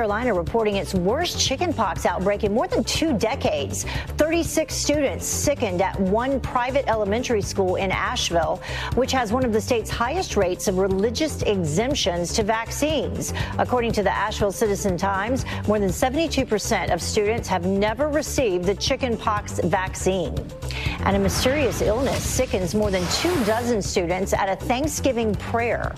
Carolina reporting its worst chickenpox outbreak in more than 2 decades. 36 students sickened at one private elementary school in Asheville, which has one of the state's highest rates of religious exemptions to vaccines. According to the Asheville Citizen-Times, more than 72% of students have never received the chickenpox vaccine. And a mysterious illness sickens more than 24 students at a Thanksgiving prayer.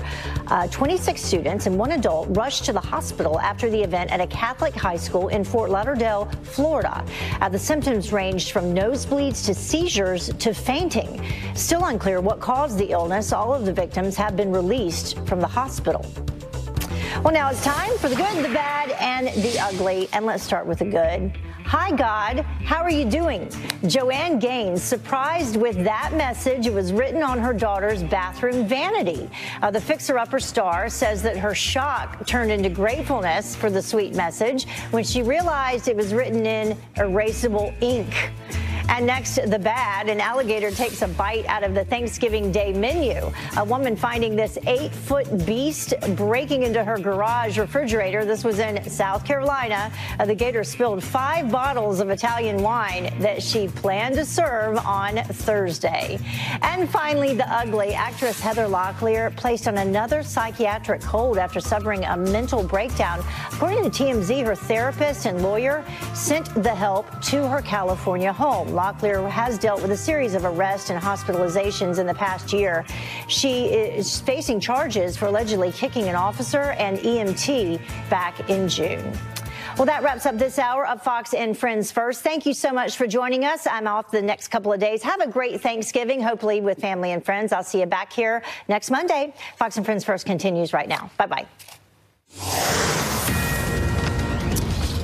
26 students and one adult rushed to the hospital after the event at a Catholic high school in Fort Lauderdale, Florida. The symptoms ranged from nosebleeds to seizures to fainting. Still unclear what caused the illness. All of the victims have been released from the hospital. Well, now it's time for the good, the bad, and the ugly. And let's start with the good. Hi, God. How are you doing? Joanne Gaines surprised with that message. It was written on her daughter's bathroom vanity. The fixer-upper star says that her shock turned into gratefulness for the sweet message when she realized it was written in erasable ink. And next, the bad. An alligator takes a bite out of the Thanksgiving Day menu. A woman finding this 8-foot beast breaking into her garage refrigerator. This was in South Carolina. The gator spilled 5 bottles of Italian wine that she planned to serve on Thursday. And finally, the ugly. Actress Heather Locklear placed on another psychiatric hold after suffering a mental breakdown. According to TMZ, her therapist and lawyer sent the help to her California home. Locklear has dealt with a series of arrests and hospitalizations in the past year. She is facing charges for allegedly kicking an officer and EMT back in June. Well, that wraps up this hour of Fox and Friends First. Thank you so much for joining us. I'm off the next couple of days. Have a great Thanksgiving, hopefully with family and friends. I'll see you back here next Monday. Fox and Friends First continues right now. Bye-bye.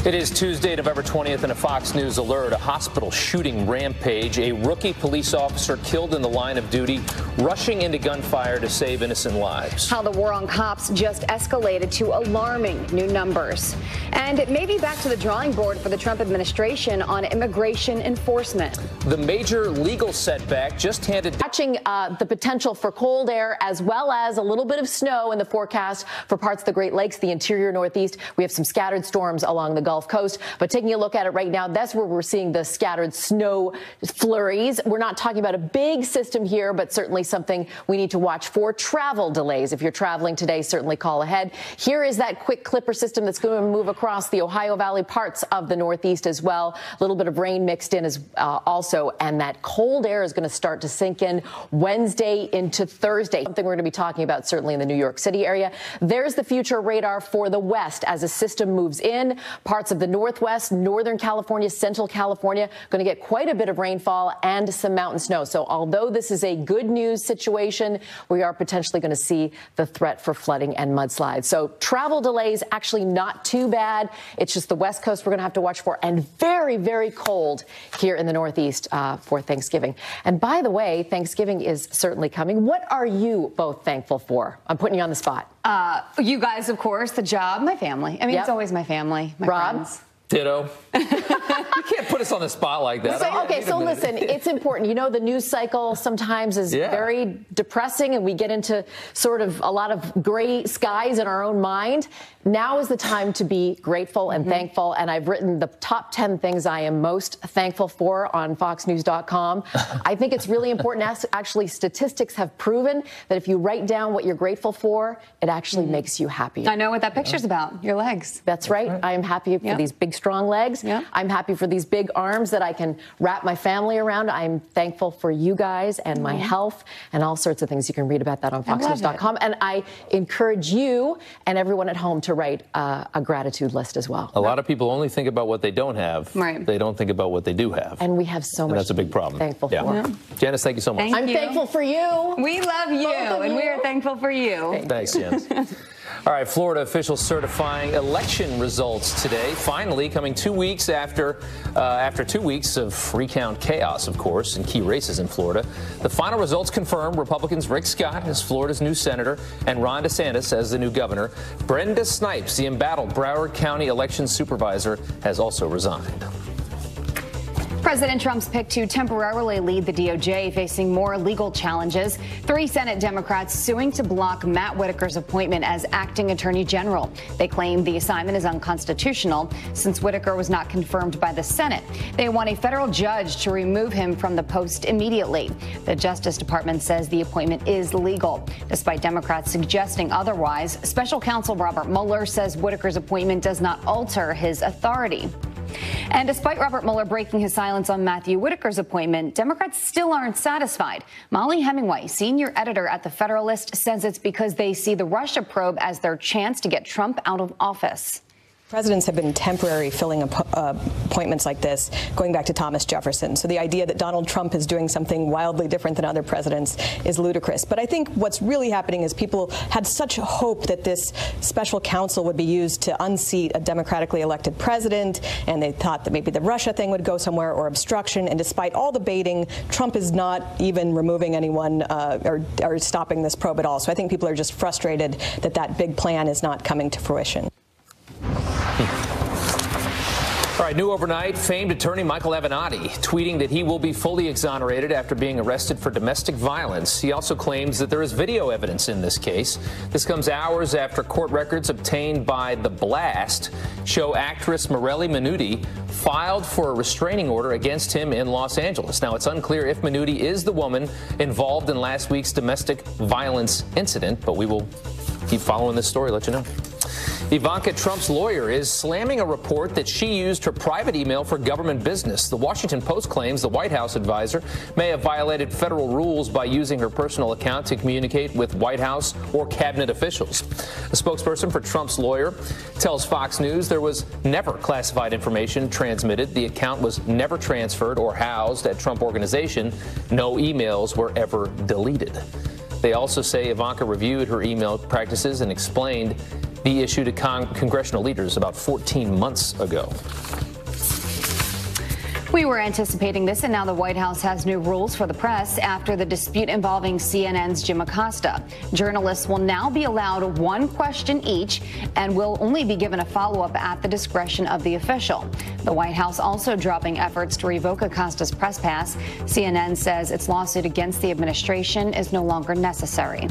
It is Tuesday, November 20th, and a Fox News alert. A hospital shooting rampage. A rookie police officer killed in the line of duty, rushing into gunfire to save innocent lives. How the war on cops just escalated to alarming new numbers. And it may be back to the drawing board for the Trump administration on immigration enforcement. The major legal setback just handed down. Watching the potential for cold air as well as a little bit of snow in the forecast for parts of the Great Lakes, the interior Northeast. We have some scattered storms along the Gulf Coast, but taking a look at it right now, that's where we're seeing the scattered snow flurries. We're not talking about a big system here, but certainly something we need to watch for. Travel delays. If you're traveling today, certainly call ahead. Here is that quick clipper system that's going to move across the Ohio Valley, parts of the Northeast as well. A little bit of rain mixed in as also, and that cold air is going to start to sink in Wednesday into Thursday. Something we're going to be talking about certainly in the New York City area. There's the future radar for the West as a system moves in. Parts of the Northwest, Northern California, Central California, going to get quite a bit of rainfall and some mountain snow. So although this is a good news situation, we are potentially going to see the threat for flooding and mudslides. So travel delays actually not too bad. It's just the West Coast we're going to have to watch for, and very, very cold here in the Northeast for Thanksgiving. And by the way, Thanksgiving is certainly coming. What are you both thankful for? I'm putting you on the spot. You guys, of course, the job, my family. I mean, It's always my family, my friends. Ditto. You can't put us on the spot like that. So listen, it's important. You know, the news cycle sometimes is very depressing, and we get into sort of a lot of gray skies in our own mind. Now is the time to be grateful and thankful, and I've written the top 10 things I am most thankful for on foxnews.com. I think it's really important. Actually, statistics have proven that if you write down what you're grateful for, it actually makes you happy. I know what that picture's about, your legs. That's right. I am happy for these big, strong legs. I'm happy for these big arms that I can wrap my family around. I'm thankful for you guys and my health and all sorts of things. You can read about that on foxnews.com. And I encourage you and everyone at home to write a gratitude list as well. A lot of people only think about what they don't have. Right. They don't think about what they do have. And we have so much. That's a big problem. Thankful for. Janice, thank you so much. I'm thankful for you. We love you, and we are thankful for you. Thanks, Janice. All right, Florida officials certifying election results today, finally coming 2 weeks after 2 weeks of recount chaos, of course, in key races in Florida. The final results confirm Republicans Rick Scott as Florida's new senator and Ron DeSantis as the new governor. Brenda Snipes, the embattled Broward County election supervisor, has also resigned. President Trump's pick to temporarily lead the DOJ facing more legal challenges. 3 Senate Democrats suing to block Matt Whitaker's appointment as acting attorney general. They claim the assignment is unconstitutional since Whitaker was not confirmed by the Senate. They want a federal judge to remove him from the post immediately. The Justice Department says the appointment is legal. Despite Democrats suggesting otherwise, special counsel Robert Mueller says Whitaker's appointment does not alter his authority. And despite Robert Mueller breaking his silence on Matthew Whitaker's appointment, Democrats still aren't satisfied. Molly Hemingway, senior editor at The Federalist, says it's because they see the Russia probe as their chance to get Trump out of office. Presidents have been temporary filling appointments like this going back to Thomas Jefferson. So the idea that Donald Trump is doing something wildly different than other presidents is ludicrous. But I think what's really happening is people had such hope that this special counsel would be used to unseat a democratically elected president, and they thought that maybe the Russia thing would go somewhere, or obstruction. And despite all the baiting, Trump is not even removing anyone or stopping this probe at all. So I think people are just frustrated that that big plan is not coming to fruition. All right, new overnight, famed attorney Michael Avenatti tweeting that he will be fully exonerated after being arrested for domestic violence. He also claims that there is video evidence in this case. This comes hours after court records obtained by The Blast show actress Morelli Minuti filed for a restraining order against him in Los Angeles. Now, it's unclear if Minuti is the woman involved in last week's domestic violence incident, but we will keep following this story, let you know. Ivanka Trump's lawyer is slamming a report that she used her private email for government business. The Washington Post claims the White House advisor may have violated federal rules by using her personal account to communicate with White House or cabinet officials. A spokesperson for Trump's lawyer tells Fox News there was never classified information transmitted. The account was never transferred or housed at Trump Organization. No emails were ever deleted. They also say Ivanka reviewed her email practices and explained the issue to congressional leaders about 14 months ago. We were anticipating this, and now the White House has new rules for the press after the dispute involving CNN's Jim Acosta. Journalists will now be allowed 1 question each and will only be given a follow-up at the discretion of the official. The White House also dropping efforts to revoke Acosta's press pass. CNN says its lawsuit against the administration is no longer necessary.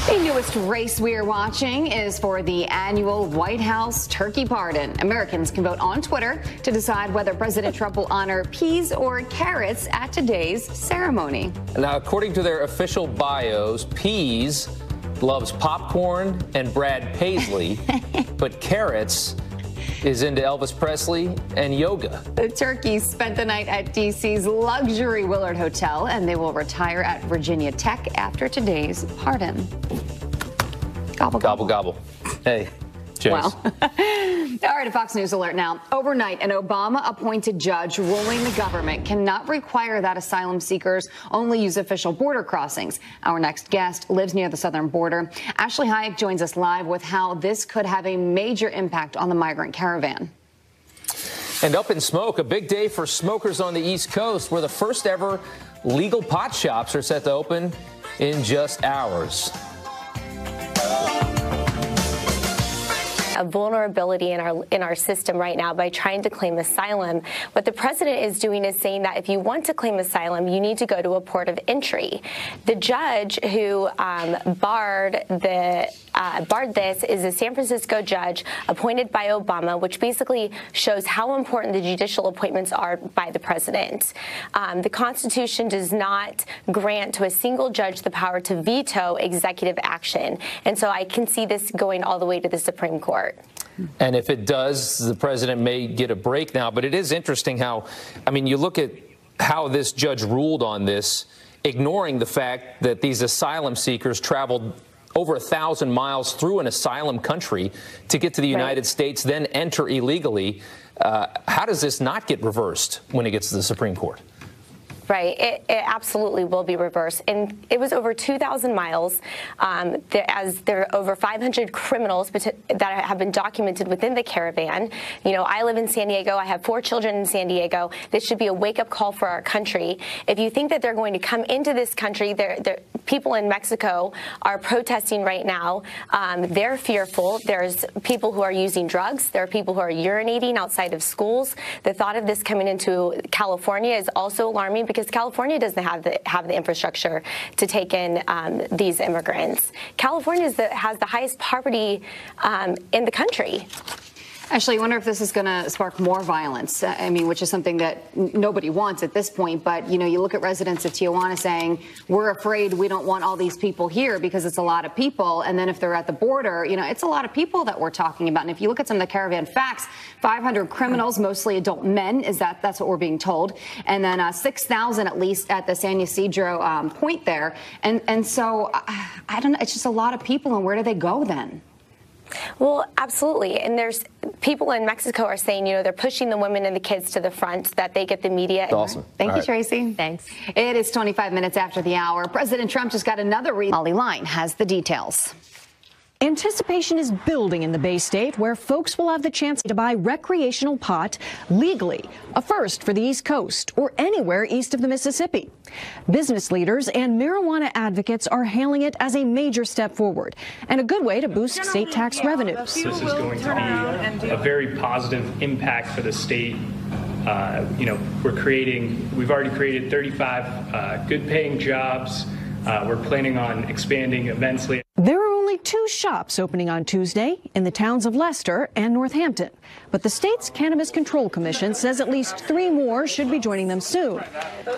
The newest race we are watching is for the annual White House turkey pardon. Americans can vote on Twitter to decide whether President Trump will honor peas or carrots at today's ceremony. Now, according to their official bios, Peas loves popcorn and Brad Paisley, but Carrots is into Elvis Presley and yoga. The turkeys spent the night at D.C.'s luxury Willard Hotel, and they will retire at Virginia Tech after today's pardon. Gobble, gobble, gobble. Hey, Jace. Wow. All right, a Fox News alert now. Overnight, an Obama-appointed judge ruling the government cannot require that asylum seekers only use official border crossings. Our next guest lives near the southern border. Ashley Hayek joins us live with how this could have a major impact on the migrant caravan. And up in smoke, a big day for smokers on the East Coast, where the first ever legal pot shops are set to open in just hours. A vulnerability in our system right now by trying to claim asylum. What the president is doing is saying that if you want to claim asylum, you need to go to a port of entry. The judge who barred this is a San Francisco judge appointed by Obama, which basically shows how important the judicial appointments are by the president. The Constitution does not grant to a single judge the power to veto executive action. And so I can see this going all the way to the Supreme Court. And if it does, the president may get a break now. But it is interesting how, I mean, you look at how this judge ruled on this, ignoring the fact that these asylum seekers traveled over 1,000 miles through an asylum country to get to the United States, then enter illegally. How does this not get reversed when it gets to the Supreme Court? Right. It absolutely will be reversed. And it was over 2,000 miles. As there are over 500 criminals that have been documented within the caravan. You know, I live in San Diego. I have 4 children in San Diego. This should be a wake-up call for our country. If you think that they're going to come into this country, people in Mexico are protesting right now. They're fearful. There's people who are using drugs. There are people who are urinating outside of schools. The thought of this coming into California is also alarming because California doesn't have the infrastructure to take in these immigrants. California has the highest poverty in the country. Actually, I wonder if this is going to spark more violence, I mean, which is something that nobody wants at this point. But, you know, you look at residents of Tijuana saying, we're afraid we don't want all these people here because it's a lot of people. And then if they're at the border, you know, it's a lot of people that we're talking about. And if you look at some of the caravan facts, 500 criminals, mostly adult men, that's what we're being told. And then 6,000 at least at the San Ysidro point there. And so, I don't know, it's just a lot of people. And where do they go then? Well, absolutely. And there's people in Mexico are saying, you know, they're pushing the women and the kids to the front, that they get the media. Awesome. Thank you, Tracy. Thanks. It is 25 minutes after the hour. President Trump just got another read. Molly Line has the details. Anticipation is building in the Bay State, where folks will have the chance to buy recreational pot legally, a first for the East Coast or anywhere east of the Mississippi. Business leaders and marijuana advocates are hailing it as a major step forward and a good way to boost state tax revenues. This is going to be a very positive impact for the state. You know, we've already created 35 good-paying jobs. We're planning on expanding immensely. There are only 2 shops opening on Tuesday in the towns of Leicester and Northampton. But the state's Cannabis Control Commission says at least 3 more should be joining them soon.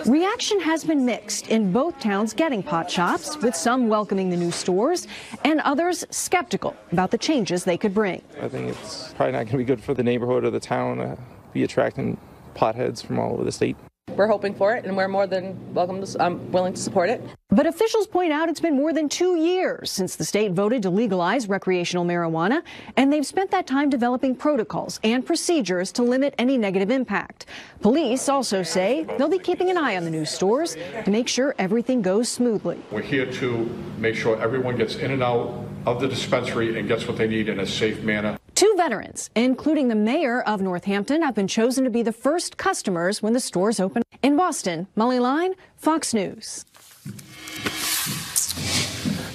Reaction has been mixed in both towns getting pot shops, with some welcoming the new stores and others skeptical about the changes they could bring. I think it's probably not going to be good for the neighborhood or the town, be attracting potheads from all over the state. We're hoping for it, and we're more than welcome to, willing to support it. But officials point out it's been more than 2 years since the state voted to legalize recreational marijuana, and they've spent that time developing protocols and procedures to limit any negative impact. Police also say they'll be keeping an eye on the new stores to make sure everything goes smoothly. We're here to make sure everyone gets in and out of the dispensary and gets what they need in a safe manner. 2 veterans, including the mayor of Northampton, have been chosen to be the first customers when the stores open. In Boston, Molly Line, Fox News.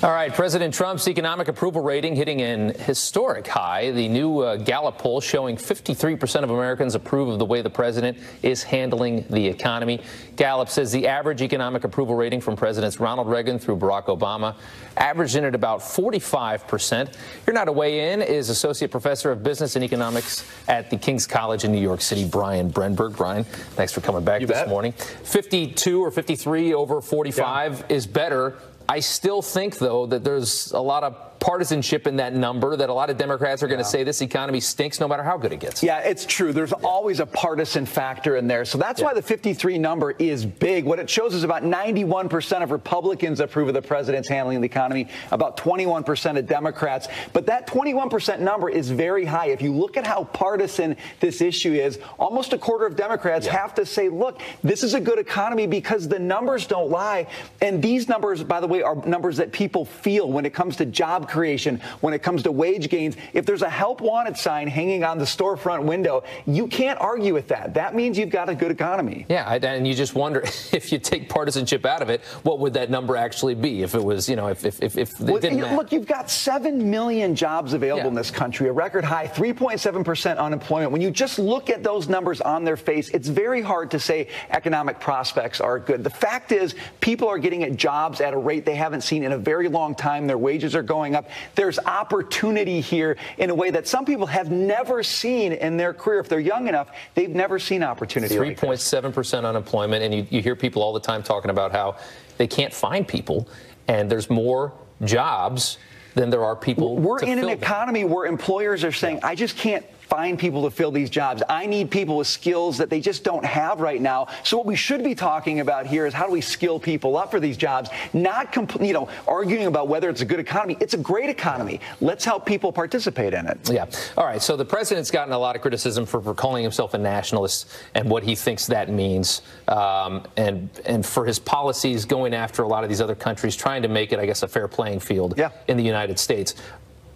All right, President Trump's economic approval rating hitting an historic high. The new Gallup poll showing 53% of Americans approve of the way the president is handling the economy. Gallup says the average economic approval rating from Presidents Ronald Reagan through Barack Obama averaged in at about 45%. Here now to weigh in is Associate Professor of Business and Economics at the King's College in New York City, Brian Brenberg. Brian, thanks for coming back this morning. 52 or 53 over 45 is better. I still think, though, that there's a lot of partisanship in that number, that a lot of Democrats are going to say this economy stinks no matter how good it gets. Yeah, it's true. There's always a partisan factor in there. So that's why the 53 number is big. What it shows is about 91% of Republicans approve of the president's handling the economy, about 21% of Democrats. But that 21% number is very high. If you look at how partisan this issue is, almost a quarter of Democrats have to say, look, this is a good economy because the numbers don't lie. And these numbers, by the way, are numbers that people feel when it comes to job creation, when it comes to wage gains. If there's a help wanted sign hanging on the storefront window, you can't argue with that. That means you've got a good economy. Yeah, and you just wonder if you take partisanship out of it, what would that number actually be if it was, you know, if it didn't matter? Look, you've got 7 million jobs available in this country, a record high 3.7% unemployment. When you just look at those numbers on their face, it's very hard to say economic prospects are good. The fact is, people are getting jobs at a rate they haven't seen in a very long time. Their wages are going up. There's opportunity here in a way that some people have never seen in their career. If they're young enough, they've never seen opportunity. 3.7% unemployment, and you hear people all the time talking about how they can't find people, and there's more jobs than there are people. We're in an economy where employers are saying, I just can't find people to fill these jobs. I need people with skills that they just don't have right now. So what we should be talking about here is how do we skill people up for these jobs, not arguing about whether it's a good economy. It's a great economy. Let's help people participate in it. Yeah. All right. So the president's gotten a lot of criticism for calling himself a nationalist and what he thinks that means, and for his policies going after a lot of these other countries, trying to make it, I guess, a fair playing field in the United States.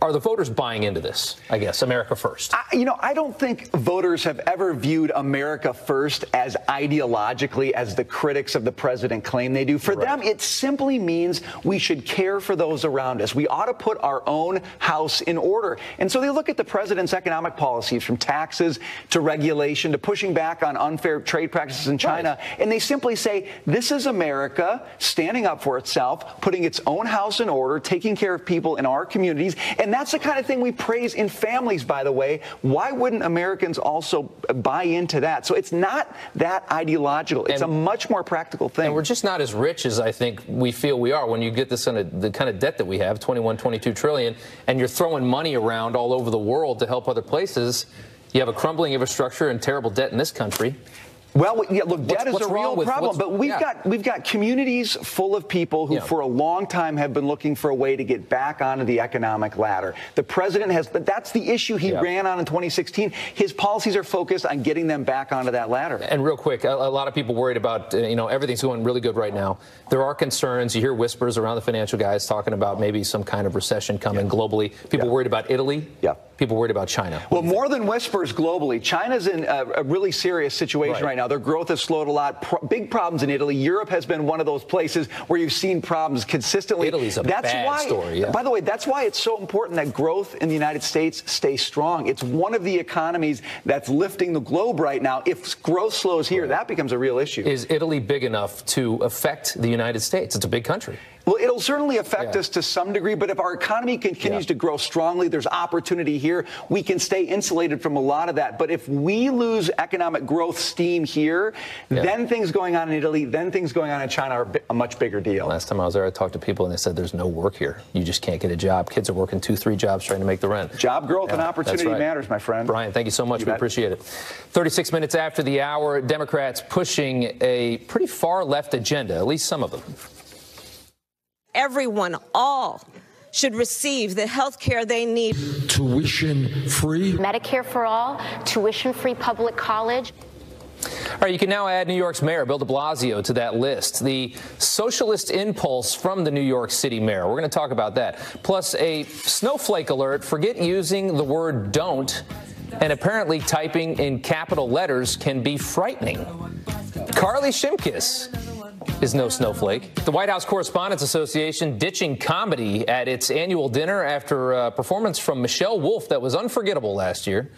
Are the voters buying into this, I guess, America first? I don't think voters have ever viewed America first as ideologically as the critics of the president claim they do. For them, it simply means we should care for those around us. We ought to put our own house in order. And so they look at the president's economic policies, from taxes to regulation to pushing back on unfair trade practices in China, and they simply say, this is America standing up for itself, putting its own house in order, taking care of people in our communities. And that's the kind of thing we praise in families, by the way. Why wouldn't Americans also buy into that? So it's not that ideological. It's a much more practical thing. And we're just not as rich as I think we feel we are when you get this the kind of debt that we have, 22 trillion, and you're throwing money around all over the world to help other places. You have a crumbling infrastructure and terrible debt in this country. Well, yeah, look, debt is a real problem, but we've got communities full of people who for a long time have been looking for a way to get back onto the economic ladder. The president has, but that's the issue he ran on in 2016. His policies are focused on getting them back onto that ladder. And real quick, a lot of people worried about, everything's going really good right now. There are concerns. You hear whispers around the financial guys talking about maybe some kind of recession coming globally. People worried about Italy. People worried about China. Well, more than whispers globally, China's in a really serious situation right now. Their growth has slowed a lot. Big problems in Italy. Europe has been one of those places where you've seen problems consistently. Italy's a bad story. By the way, that's why it's so important that growth in the United States stays strong. It's one of the economies that's lifting the globe right now. If growth slows here, that becomes a real issue. Is Italy big enough to affect the United States? It's a big country. Well, it'll certainly affect us to some degree, but if our economy continues to grow strongly, there's opportunity here. We can stay insulated from a lot of that. But if we lose economic growth steam here, then things going on in Italy, then things going on in China are a much bigger deal. Last time I was there, I talked to people and they said there's no work here. You just can't get a job. Kids are working 2-3 jobs trying to make the rent. Job growth and opportunity matters, my friend. Brian, thank you so much. We appreciate it. 36 minutes after the hour, Democrats pushing a pretty far left agenda, at least some of them. Everyone, all, should receive the health care they need. Tuition-free. Medicare for all, tuition-free public college. All right, you can now add New York's Mayor Bill de Blasio to that list. The socialist impulse from the New York City mayor. We're going to talk about that. Plus a snowflake alert. Forget using the word don't. And apparently typing in capital letters can be frightening. Carly Shimkus is no snowflake. The White House Correspondents Association ditching comedy at its annual dinner after a performance from Michelle Wolf that was unforgettable last year.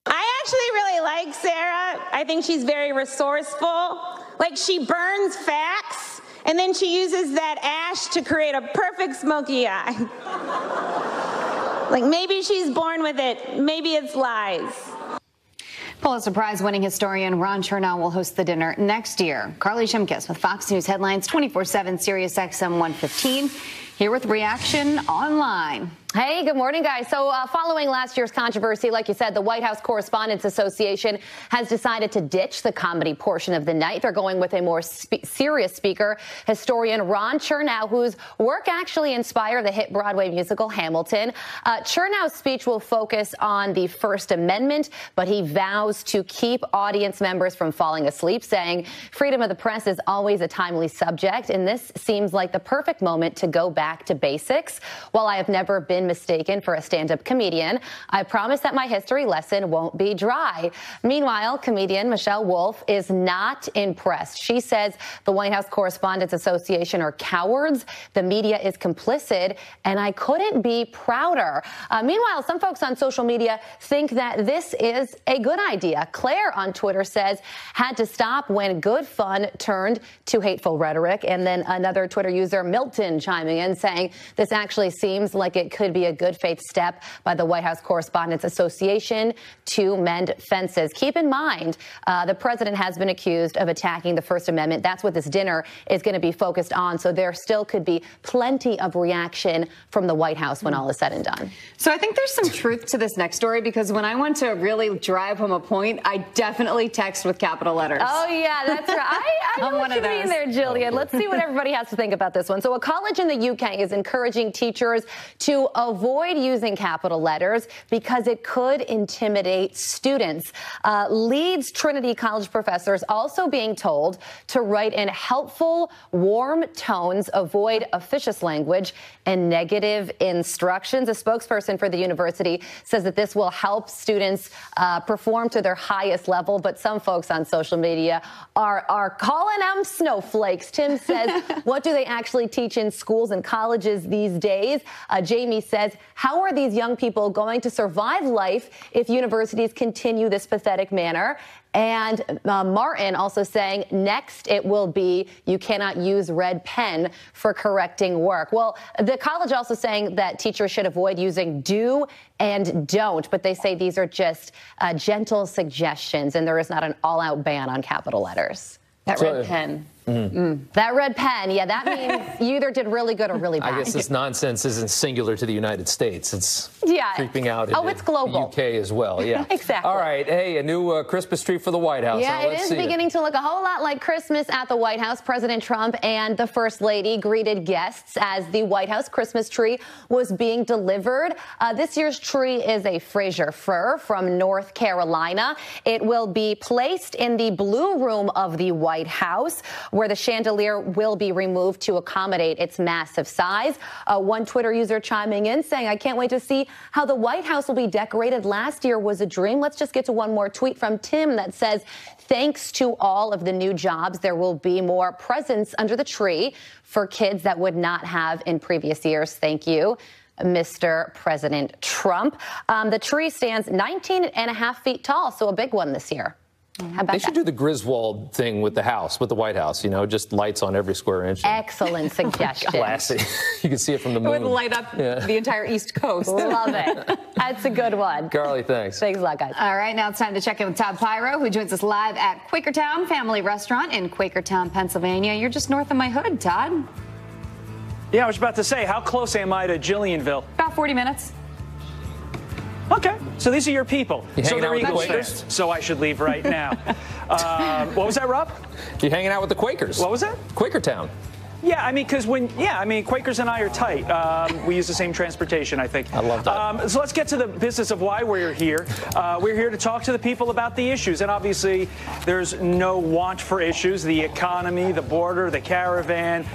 I actually really like Sarah. I think she's very resourceful. Like, she burns facts, and then she uses that ash to create a perfect smoky eye. Like, maybe she's born with it. Maybe it's lies. Pulitzer Prize-winning historian Ron Chernow will host the dinner next year. Carly Shimkus with Fox News Headlines 24/7 Sirius XM 115. Here with reaction online. Hey, good morning, guys. So following last year's controversy, like you said, the White House Correspondents Association has decided to ditch the comedy portion of the night. They're going with a more serious speaker, historian Ron Chernow, whose work actually inspired the hit Broadway musical Hamilton. Chernow's speech will focus on the First Amendment, but he vows to keep audience members from falling asleep, saying freedom of the press is always a timely subject, and this seems like the perfect moment to go back to basics. While I have never been mistaken for a stand-up comedian, I promise that my history lesson won't be dry. Meanwhile, comedian Michelle Wolf is not impressed. She says the White House Correspondents Association are cowards, the media is complicit, and I couldn't be prouder. Meanwhile, some folks on social media think that this is a good idea. Claire on Twitter says, had to stop when good fun turned to hateful rhetoric. And then another Twitter user, Milton, chiming in, in saying this actually seems like it could be a good faith step by the White House Correspondents Association to mend fences. Keep in mind, the president has been accused of attacking the First Amendment. That's what this dinner is going to be focused on. So there still could be plenty of reaction from the White House when all is said and done. So I think there's some truth to this next story, because when I want to really drive home a point, I definitely text with capital letters. Oh, yeah, that's right. I know what you mean there, Jillian. Let's see what everybody has to think about this one. So a college in the UK is encouraging teachers to avoid using capital letters because it could intimidate students. Leeds Trinity College professors also being told to write in helpful, warm tones, avoid officious language, and negative instructions. A spokesperson for the university says that this will help students perform to their highest level, but some folks on social media are calling them snowflakes. Tim says, what do they actually teach in schools and colleges these days? Jamie says, how are these young people going to survive life if universities continue this pathetic manner? And Martin also saying, next it will be you cannot use red pen for correcting work. Well, the college also saying that teachers should avoid using do and don't, but they say these are just gentle suggestions, and there is not an all-out ban on capital letters. That red pen. That red pen, yeah, that means you either did really good or really bad. I guess this nonsense isn't singular to the United States. It's creeping out it's global. The UK as well, yeah. Exactly. All right, hey, a new Christmas tree for the White House. Yeah, it is beginning to look a whole lot like Christmas at the White House. President Trump and the First Lady greeted guests as the White House Christmas tree was being delivered. This year's tree is a Fraser fir from North Carolina. It will be placed in the Blue Room of the White House, where the chandelier will be removed to accommodate its massive size. One Twitter user chiming in saying, I can't wait to see how the White House will be decorated. Last year was a dream. Let's just get to one more tweet from Tim that says, thanks to all of the new jobs, there will be more presents under the tree for kids that would not have in previous years. Thank you, Mr. President Trump. The tree stands 19.5 feet tall, so a big one this year. How about they should do the Griswold thing with the house, with the White House, just lights on every square inch. Excellent suggestion. Classy. You can see it from the moon. It would light up the entire East Coast. Love it. That's a good one. Carly, thanks. Thanks a lot, guys. All right, now it's time to check in with Todd Pyro, who joins us live at Quakertown Family Restaurant in Quakertown, Pennsylvania. You're just north of my hood, Todd. Yeah, I was about to say, how close am I to Jillianville? About 40 minutes. Okay, so these are your people. You so hanging out with the Quakers? Quakers? So I should leave right now. What was that, Rob? You're hanging out with the Quakers. What was that? Quakertown. Yeah, I mean, because Quakers and I are tight. We use the same transportation, I think. I love that. So let's get to the business of why we're here. We're here to talk to the people about the issues. And obviously, there's no want for issues. The economy, the border, the caravan,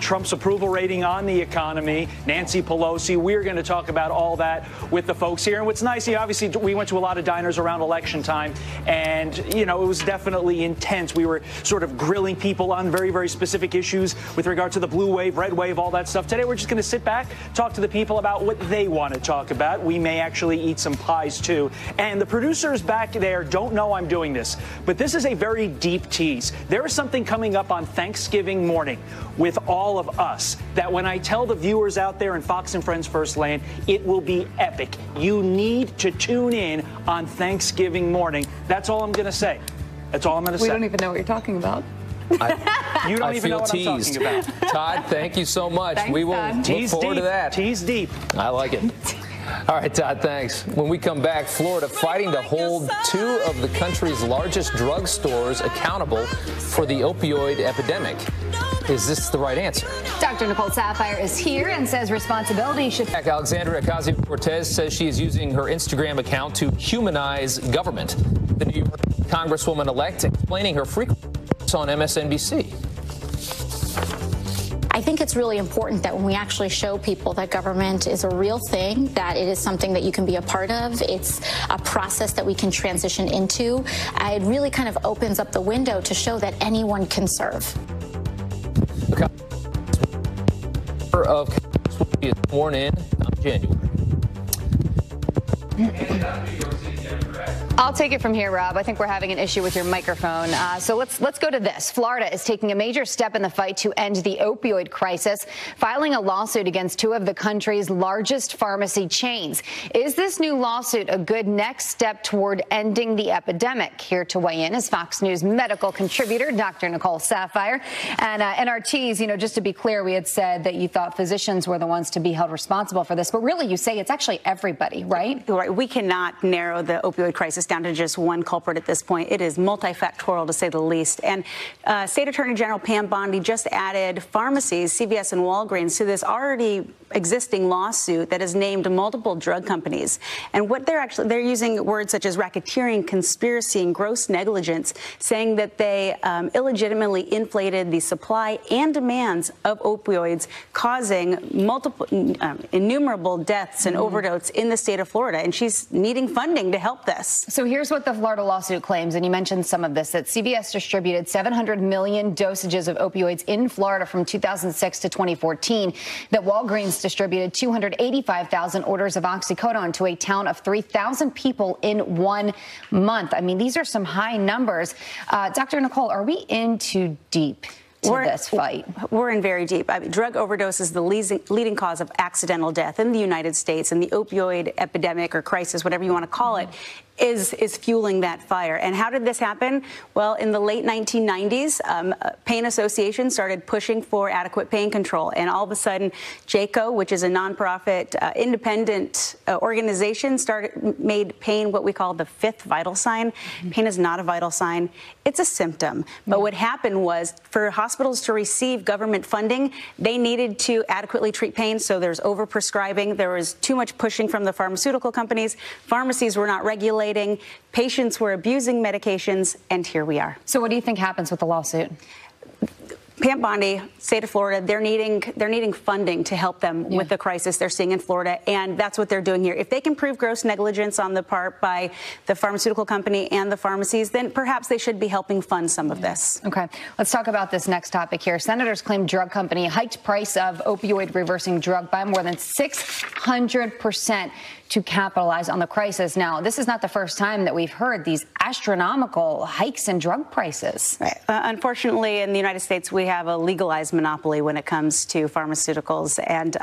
Trump's approval rating on the economy, Nancy Pelosi. We're going to talk about all that with the folks here. And what's nice, obviously, we went to a lot of diners around election time. And, it was definitely intense. We were sort of grilling people on very, very specific issues with regard to the blue wave, red wave, all that stuff. Today, we're just going to sit back, talk to the people about what they want to talk about. We may actually eat some pies, too. And the producers back there don't know I'm doing this, but this is a very deep tease. There is something coming up on Thanksgiving morning with all of us that when I tell the viewers out there in Fox and Friends First Lane, it will be epic. You need to tune in on Thanksgiving morning. That's all I'm going to say. That's all I'm going to say. We don't even know what you're talking about. You don't even know what I'm talking about. Todd, thank you so much. Thanks, we will Todd. look forward to that. Tease deep. I like it. All right, Todd, thanks. When we come back, Florida fighting to hold two of the country's largest drugstores accountable for the opioid epidemic. Is this the right answer? Dr. Nicole Saphier is here and says responsibility should... Alexandria Ocasio-Cortez says she is using her Instagram account to humanize government. The New York Congresswoman-elect explaining her frequent on MSNBC. I think it's really important that when we actually show people that government is a real thing, that it is something that you can be a part of, it's a process that we can transition into, it really kind of opens up the window to show that anyone can serve. Of will be sworn in January. I'll take it from here, Rob. I think we're having an issue with your microphone. So let's go to this. Florida is taking a major step in the fight to end the opioid crisis, filing a lawsuit against two of the country's largest pharmacy chains. Is this new lawsuit a good next step toward ending the epidemic? Here to weigh in is Fox News medical contributor Dr. Nicole Saphier. And NRTs, you know, just to be clear, we had said that you thought physicians were the ones to be held responsible for this, but really you say it's actually everybody, right? Right. We cannot narrow the opioid crisis down to just one culprit at this point. It is multifactorial, to say the least. And State Attorney General Pam Bondi just added pharmacies, CVS and Walgreens, to this already existing lawsuit that has named multiple drug companies. And what they're using words such as racketeering, conspiracy, and gross negligence, saying that they illegitimately inflated the supply and demands of opioids, causing innumerable deaths and overdoses in the state of Florida. And she's needing funding to help this. So here's what the Florida lawsuit claims, and you mentioned some of this, that CVS distributed 700 million dosages of opioids in Florida from 2006 to 2014, that Walgreens distributed 285,000 orders of oxycodone to a town of 3,000 people in 1 month. I mean, these are some high numbers. Dr. Nicole, are we in too deep to this fight? We're in very deep. I mean, drug overdose is the leading cause of accidental death in the United States, and the opioid epidemic or crisis, whatever you want to call it, is fueling that fire. And how did this happen? Well, in the late 1990s, pain associations started pushing for adequate pain control. And all of a sudden, JCAHO, which is a nonprofit independent organization, made pain what we call the fifth vital sign. Pain is not a vital sign. It's a symptom. But what happened was, for hospitals to receive government funding, they needed to adequately treat pain. So there's overprescribing. There was too much pushing from the pharmaceutical companies. Pharmacies were not regulating. Patients were abusing medications, and here we are. So what do you think happens with the lawsuit? Pam Bondi, state of Florida, they're needing funding to help them with the crisis they're seeing in Florida, and that's what they're doing here. If they can prove gross negligence on the part by the pharmaceutical company and the pharmacies, then perhaps they should be helping fund some of this. Okay, let's talk about this next topic here. Senators claim drug company hiked price of opioid reversing drug by more than 600% to capitalize on the crisis. Now, this is not the first time that we've heard these astronomical hikes in drug prices. Right. Unfortunately, in the United States, we have a legalized monopoly when it comes to pharmaceuticals. And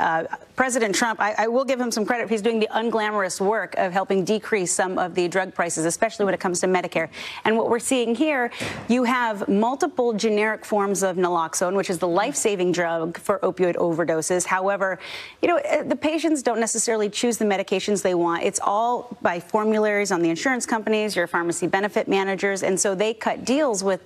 President Trump, I will give him some credit. He's doing the unglamorous work of helping decrease some of the drug prices, especially when it comes to Medicare. And what we're seeing here, you have multiple generic forms of naloxone, which is the life-saving drug for opioid overdoses. However, you know, the patients don't necessarily choose the medications they want. It's all by formularies on the insurance companies, your pharmacy benefit managers, and so they cut deals with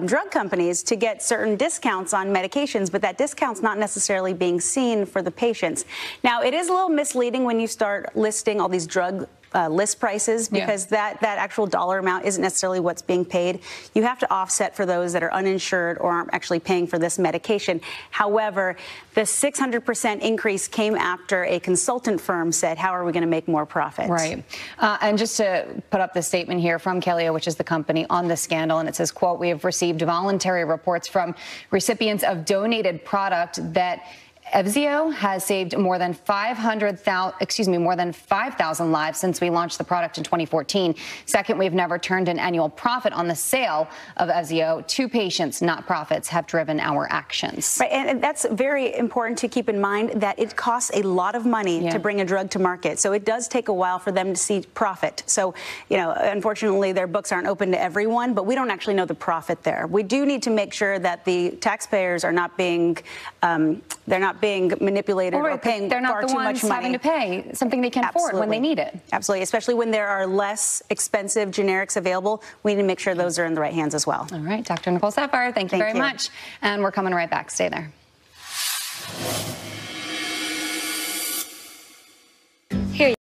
drug companies to get certain discounts on medications, but that discount's not necessarily being seen for the patients. Now, it is a little misleading when you start listing all these drug list prices, because that actual dollar amount isn't necessarily what's being paid. You have to offset for those that are uninsured or aren't actually paying for this medication. However, the 600% increase came after a consultant firm said, how are we going to make more profit? Right. And just to put up the statement here from Kalia, which is the company, on the scandal, and it says, quote, "We have received voluntary reports from recipients of donated product that Evzio has saved more than 5,000 lives since we launched the product in 2014. Second, we've never turned an annual profit on the sale of Evzio. 2 patients, not profits, have driven our actions." Right, and that's very important to keep in mind, that it costs a lot of money to bring a drug to market. So it does take a while for them to see profit. So, you know, unfortunately, their books aren't open to everyone, but we don't actually know the profit there. We do need to make sure that the taxpayers are not being manipulated or paying far too much money. Having to pay something they can afford when they need it. Absolutely, especially when there are less expensive generics available. We need to make sure those are in the right hands as well. All right, Dr. Nicole Saphier, thank you very much. And we're coming right back. Stay there.